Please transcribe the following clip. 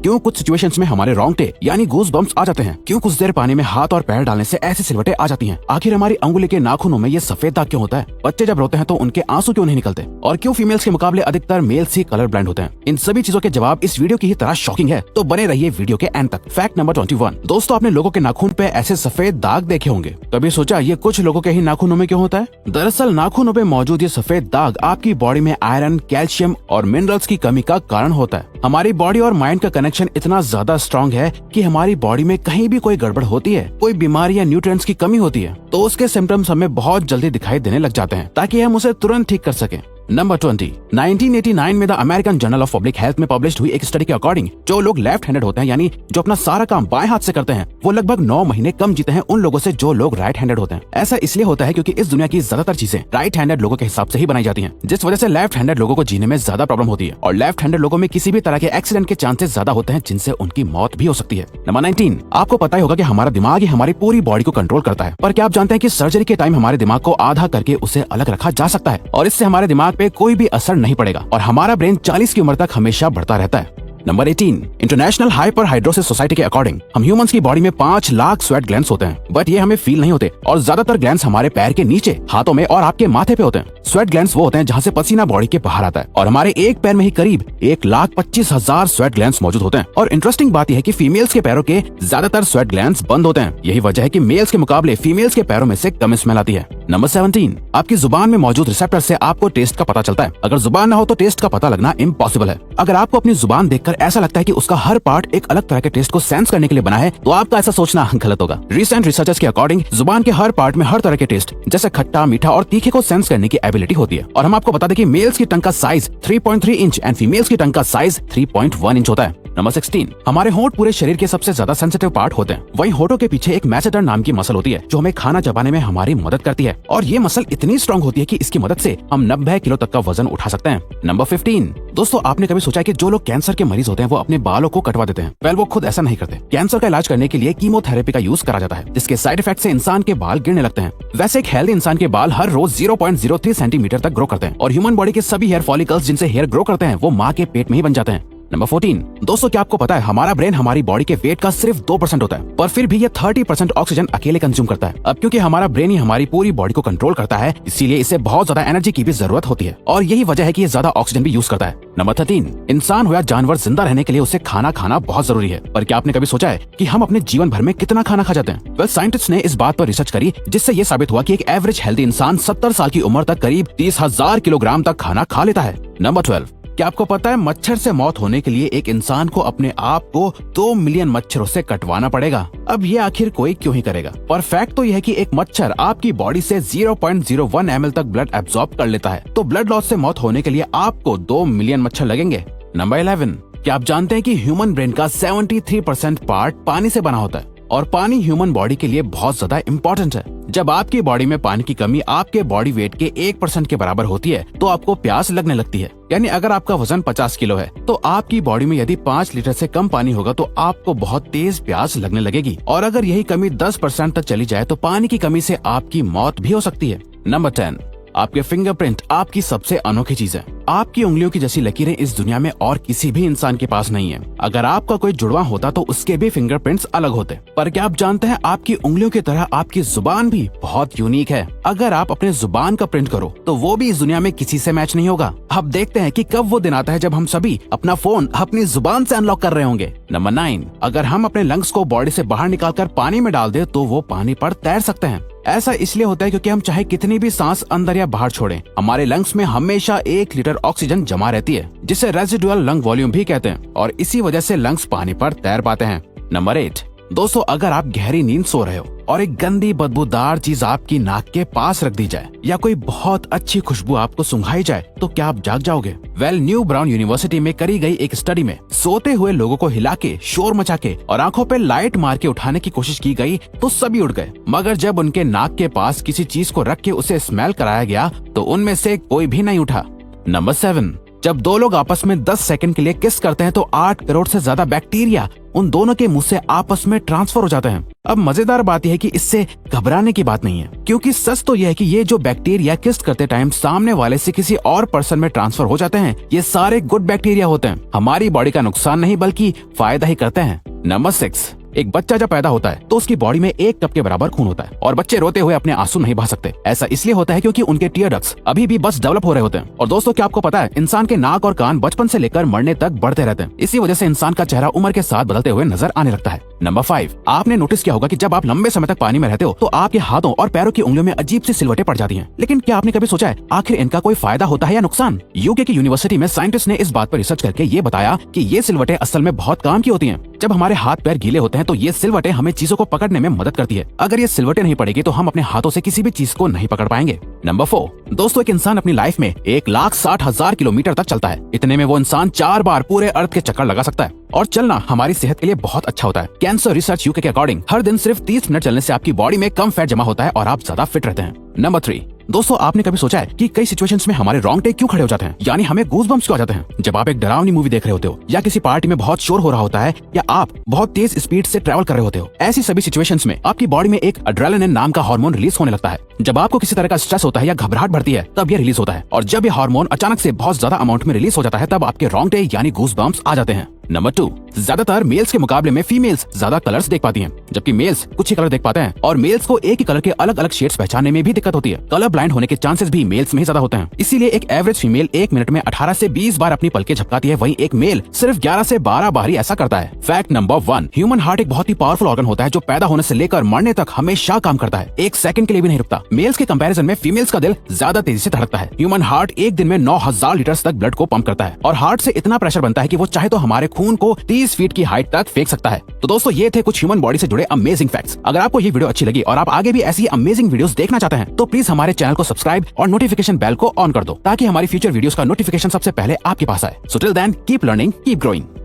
क्यों कुछ सिचुएशंस में हमारे रोंगटे यानी गूज बम्प्स आ जाते हैं, क्यों कुछ देर पानी में हाथ और पैर डालने से ऐसी सिलवटें आ जाती हैं, आखिर हमारी अंगुली के नाखूनों में ये सफेद दाग क्यों होता है, बच्चे जब रोते हैं तो उनके आंसू क्यों नहीं निकलते, और क्यों फीमेल्स के मुकाबले अधिकतर मेल्स ही कलर ब्लाइंड होते हैं। इन सभी चीजों के जवाब इस वीडियो की ही तरह शॉकिंग है, तो बने रहिए वीडियो के एंड तक। Fact number 21। दोस्तों, आपने लोगों के नाखून पे ऐसे सफेद दाग देखे होंगे, कभी सोचा ये कुछ लोगों के ही नाखूनों में क्यों होता है? दरअसल नाखूनों पे मौजूद ये सफेद दाग आपकी बॉडी में आयरन, कैल्शियम और मिनरल्स की कमी का कारण होता है। हमारी बॉडी और माइंड का कनेक्शन इतना ज्यादा स्ट्रॉन्ग है कि हमारी बॉडी में कहीं भी कोई गड़बड़ होती है, कोई बीमारी या न्यूट्रिएंट्स की कमी होती है, तो उसके सिम्टम्स हमें बहुत जल्दी दिखाई देने लग जाते हैं, ताकि हम उसे तुरंत ठीक कर सकें। नंबर 20। 1989 में the American journal of public health में पब्लिश हुई एक स्टडी के अकॉर्डिंग जो लोग लेफ्ट हैंडेड होते हैं, यानी जो अपना सारा काम बाएं हाथ से करते हैं, वो लगभग 9 महीने कम जीते हैं उन लोगों से जो लोग राइट हैंडेड होते हैं। ऐसा इसलिए होता है क्योंकि इस दुनिया की ज्यादातर चीजें राइट हैंडेड लोगों के हिसाब से ही बनाई जाती हैं, जिस वजह से लेफ्ट हैंडेड लोगों को जीने में ज्यादा प्रॉब्लम होती है, और लेफ्ट हैंडेड लोगों में किसी भी तरह के एक्सीडेंट के चांसेस ज्यादा होते हैं, जिनसे उनकी मौत भी हो सकती है। नंबर 19। आपको पता ही होगा कि हमारा दिमाग ही हमारी पूरी बॉडी को कंट्रोल करता है, पर क्या आप जानते हैं कि सर्जरी के टाइम हमारे दिमाग को आधा करके उसे अलग रखा जा सकता है, और इससे हमारे दिमाग पे कोई भी असर नहीं पड़ेगा और हमारा ब्रेन 40 की उम्र तक हमेशा बढ़ता रहता है। Number 18। International hyper hidrosis society के अकॉर्डिंग हम ह्यूमंस की बॉडी में 5 लाख स्वेट ग्लैंड्स होते हैं, बट ये हमें फील नहीं होते, और ज्यादातर ग्लैंड्स हमारे पैर के नीचे, हाथों में और आपके माथे पे होते हैं। स्वेट ग्लैंड्स वो होते हैं जहाँ से पसीना बॉडी के बाहर आता है, और हमारे एक पैर में ही करीब 1,25,000 स्वेट ग्लैंड्स मौजूद होते हैं। और इंटरेस्टिंग बात यह है कि फीमेल्स के पैरों के ज्यादातर स्वेट ग्लैंड्स बंद होते हैं। यही वजह है कि मेल्स के मुकाबले फीमेल्स के पैरों में से कम स्मेल आती है। नंबर 17। आपकी जुबान में मौजूद रिसेप्टर से आपको टेस्ट का पता चलता है। अगर जुबान ना हो तो टेस्ट का पता लगना इम्पॉसिबल है। अगर आपको अपनी जुबान देखकर ऐसा लगता है कि उसका हर पार्ट एक अलग तरह के टेस्ट को सेंस करने के लिए बना है, तो आपका ऐसा सोचना गलत होगा। रिसेंट रिसर्चर्स के अकॉर्डिंग जुबान के हर पार्ट में हर तरह के टेस्ट जैसे खट्टा, मीठा और तीखे को सेंस करने की एबिलिटी होती है। और हम आपको बता दें कि मेल्स की टंग का साइज 3.3 इंच एंड फीमेल्स की टंग का साइज 3.1 इंच होता है। नंबर 16। हमारे होंठ पूरे शरीर के सबसे ज्यादा सेंसिटिव पार्ट होते हैं। वहीं होठों के पीछे एक मैसेटर नाम की मसल होती है जो हमें खाना चबाने में हमारी मदद करती है, और ये मसल इतनी स्ट्रांग होती है कि इसकी मदद से हम 90 किलो तक का वजन उठा सकते हैं। नंबर 15। दोस्तों, आपने कभी सोचा है कि जो लोग कैंसर के मरीज होते हैं वो अपने बालों को कटवा देते हैं? वेल, वो खुद ऐसा नहीं करते। कैंसर का इलाज करने के लिए कीमोथेरेपी का यूज करा जाता है, जिसके साइड इफेक्ट से इंसान के बाल गिरने लगते हैं। वैसे एक हेल्दी इंसान के बाल हर रोज 0.03 सेंटीमीटर तक ग्रो करते हैं, और ह्यूमन बॉडी के सभी हेयर फॉलिकल्स जिनसे हेयर ग्रो करते हैं वो माँ के पेट में ही बन जाते हैं। नंबर 14। दोस्तों, क्या आपको पता है हमारा ब्रेन हमारी बॉडी के वेट का सिर्फ 2% होता है, पर फिर भी ये 30% ऑक्सीजन अकेले कंज्यूम करता है। अब क्योंकि हमारा ब्रेन ही हमारी पूरी बॉडी को कंट्रोल करता है, इसीलिए इसे बहुत ज्यादा एनर्जी की भी जरूरत होती है, और यही वजह है कि ये ज्यादा ऑक्सीजन भी यूज करता है। नंबर 13। इंसान हो या जानवर, जिंदा रहने के लिए उसे खाना खाना बहुत जरूरी है, पर क्या आपने कभी सोचा है कि हम अपने जीवन भर में कितना खाना खा जाते हैं? वेल, साइंटिस्ट ने इस बात पर रिसर्च करी, जिससे ये साबित हुआ कि एक एवरेज हेल्दी इंसान 70 साल की उम्र तक करीब 30,000 किलोग्राम तक खाना खा लेता है। नंबर 12। क्या आपको पता है मच्छर से मौत होने के लिए एक इंसान को अपने आप को 2 मिलियन मच्छरों से कटवाना पड़ेगा? अब ये आखिर कोई क्यों ही करेगा? पर फैक्ट तो यह है कि एक मच्छर आपकी बॉडी से 0.01 ml तक ब्लड एब्सॉर्ब कर लेता है, तो ब्लड लॉस से मौत होने के लिए आपको 2 मिलियन मच्छर लगेंगे। नंबर 11। क्या आप जानते हैं कि ह्यूमन ब्रेन का 73% पार्ट पानी से बना होता है, और पानी ह्यूमन बॉडी के लिए बहुत ज्यादा इम्पोर्टेंट है। जब आपकी बॉडी में पानी की कमी आपके बॉडी वेट के 1% के बराबर होती है, तो आपको प्यास लगने लगती है। यानी अगर आपका वजन 50 किलो है, तो आपकी बॉडी में यदि 5 लीटर से कम पानी होगा तो आपको बहुत तेज प्यास लगने लगेगी, और अगर यही कमी 10% तक चली जाए तो पानी की कमी से आपकी मौत भी हो सकती है। नंबर 10। आपके फिंगरप्रिंट आपकी सबसे अनोखी चीज है। आपकी उंगलियों की जैसी लकीरें इस दुनिया में और किसी भी इंसान के पास नहीं है। अगर आपका कोई जुड़वा होता तो उसके भी फिंगरप्रिंट्स अलग होते। पर क्या आप जानते हैं आपकी उंगलियों की तरह आपकी जुबान भी बहुत यूनिक है। अगर आप अपने जुबान का प्रिंट करो तो वो भी इस दुनिया में किसी से मैच नहीं होगा। अब देखते हैं कि कब वो दिन आता है जब हम सभी अपना फोन अपनी जुबान से अनलॉक कर रहे होंगे। नंबर 9। अगर हम अपने लंग्स को बॉडी से बाहर निकालकर पानी में डाल दे तो वो पानी पर तैर सकते हैं। ऐसा इसलिए होता है क्योंकि हम चाहे कितनी भी सांस अंदर या बाहर छोड़ें, हमारे लंग्स में हमेशा 1 लीटर ऑक्सीजन जमा रहती है, जिसे रेजिडुअल लंग वॉल्यूम भी कहते हैं, और इसी वजह से लंग्स पानी पर तैर पाते हैं। नंबर 8। दोस्तों, अगर आप गहरी नींद सो रहे हो और एक गंदी बदबूदार चीज आपकी नाक के पास रख दी जाए या कोई बहुत अच्छी खुशबू आपको सुंघाई जाए तो क्या आप जाग जाओगे? वेल, न्यू ब्राउन यूनिवर्सिटी में करी गई एक स्टडी में सोते हुए लोगों को हिला के, शोर मचा के और आंखों पे लाइट मार के उठाने की कोशिश की गई तो सभी उठ गए, मगर जब उनके नाक के पास किसी चीज को रख के उसे स्मेल कराया गया तो उनमें से कोई भी नहीं उठा। नंबर 7। जब दो लोग आपस में 10 सेकंड के लिए किस करते हैं तो 8 करोड़ से ज्यादा बैक्टीरिया उन दोनों के मुंह से आपस में ट्रांसफर हो जाते हैं। अब मजेदार बात यह है कि इससे घबराने की बात नहीं है, क्योंकि सच तो यह है कि ये जो बैक्टीरिया किस करते टाइम सामने वाले से किसी और पर्सन में ट्रांसफर हो जाते हैं, ये सारे गुड बैक्टीरिया होते हैं, हमारी बॉडी का नुकसान नहीं बल्कि फायदा ही करते हैं। नंबर 6, एक बच्चा जब पैदा होता है तो उसकी बॉडी में 1 कप के बराबर खून होता है और बच्चे रोते हुए अपने आंसू नहीं बहा सकते। ऐसा इसलिए होता है क्योंकि उनके टीयर डक्ट्स अभी भी बस डेवलप हो रहे होते हैं। और दोस्तों, क्या आपको पता है इंसान के नाक और कान बचपन से लेकर मरने तक बढ़ते रहते हैं। इसी वजह से इंसान का चेहरा उम्र के साथ बदलते हुए नजर आने लगता है। नंबर 5, आपने नोटिस किया होगा कि जब आप लंबे समय तक पानी में रहते हो तो आपके हाथों और पैरों की उंगलियों में अजीब सी सिलवटें पड़ जाती हैं। लेकिन क्या आपने कभी सोचा है आखिर इनका कोई फायदा होता है या नुकसान? यूके की यूनिवर्सिटी में साइंटिस्ट ने इस बात पर रिसर्च करके ये बताया कि ये सिलवटें असल में बहुत काम की होती हैं। जब हमारे हाथ पैर गीले होते हैं तो ये सिलवटें हमें चीजों को पकड़ने में मदद करती है। अगर ये सिलवटें नहीं पड़ेगी तो हम अपने हाथों से किसी भी चीज को नहीं पकड़ पाएंगे। नंबर 4, दोस्तों, एक इंसान अपनी लाइफ में 1,60,000 किलोमीटर तक चलता है। इतने में वो इंसान 4 बार पूरे अर्थ के चक्कर लगा सकता है। और चलना हमारी सेहत के लिए बहुत अच्छा होता है। कैंसर रिसर्च यूके के अकॉर्डिंग हर दिन सिर्फ 30 मिनट चलने से आपकी बॉडी में कम फैट जमा होता है और आप ज्यादा फिट रहते हैं। नंबर 3, दोस्तों, आपने कभी सोचा है कि कई सिचुएशंस में हमारे रोंगटे क्यों खड़े हो जाते हैं, यानी हमें गूज़बम्प्स क्यों आ जाते हैं? जब आप एक डरावनी मूवी देख रहे होते हो, या किसी पार्टी में बहुत शोर हो रहा होता है, या आप बहुत तेज स्पीड से ट्रैवल कर रहे होते हो, ऐसी सभी सिचुएशंस में आपकी बॉडी में एक एड्रेनालिन नाम का हार्मोन रिलीज होने लगता है। जब आपको किसी तरह का स्ट्रेस होता है या घबराहट बढ़ती है तब ये रिलीज होता है, और जब ये हार्मोन अचानक से बहुत ज्यादा अमाउंट में रिलीज हो जाता है तब आपके रोंगटे यानी गूज़बम्प्स आ जाते हैं। नंबर 2, ज्यादातर मेल्स के मुकाबले में फीमेल्स ज्यादा कलर्स देख पाती हैं, जबकि मेल्स कुछ ही कलर देख पाते हैं। और मेल्स को एक ही कलर के अलग अलग शेड्स पहचानने में भी दिक्कत होती है। कलर ब्लाइंड होने के चांसेस भी मेल्स में ही ज्यादा होते हैं। इसीलिए एक एवरेज फीमेल 1 मिनट में 18 से 20 बार अपनी पलकें झपकाती है, वहीं एक मेल सिर्फ 11 से 12 बार ही ऐसा करता है। फैक्ट नंबर 1, ह्यूमन हार्ट एक बहुत ही पावरफुल ऑर्गन होता है जो पैदा होने से लेकर मरने तक हमेशा काम करता है, 1 सेकंड के लिए भी नहीं रुकता। मेल्स के कंपैरिजन में फीमेल्स का दिल ज्यादा तेजी से धड़कता है। ह्यूमन हार्ट एक दिन में 9000 लीटर तक ब्लड को पंप करता है, और हार्ट से इतना प्रेशर बनता है कि वो चाहे तो हमारे खून को 30 फीट की हाइट तक फेंक सकता है। तो दोस्तों, ये थे कुछ ह्यूमन बॉडी से जुड़े अमेजिंग फैक्ट्स। अगर आपको ये वीडियो अच्छी लगी और आप आगे भी ऐसी अमेजिंग वीडियोस देखना चाहते हैं तो प्लीज हमारे चैनल को सब्सक्राइब और नोटिफिकेशन बेल को ऑन कर दो, ताकि हमारी फ्यूचर वीडियोस का नोटिफिकेशन सबसे पहले आपके पास आए। So till then, keep learning, keep growing.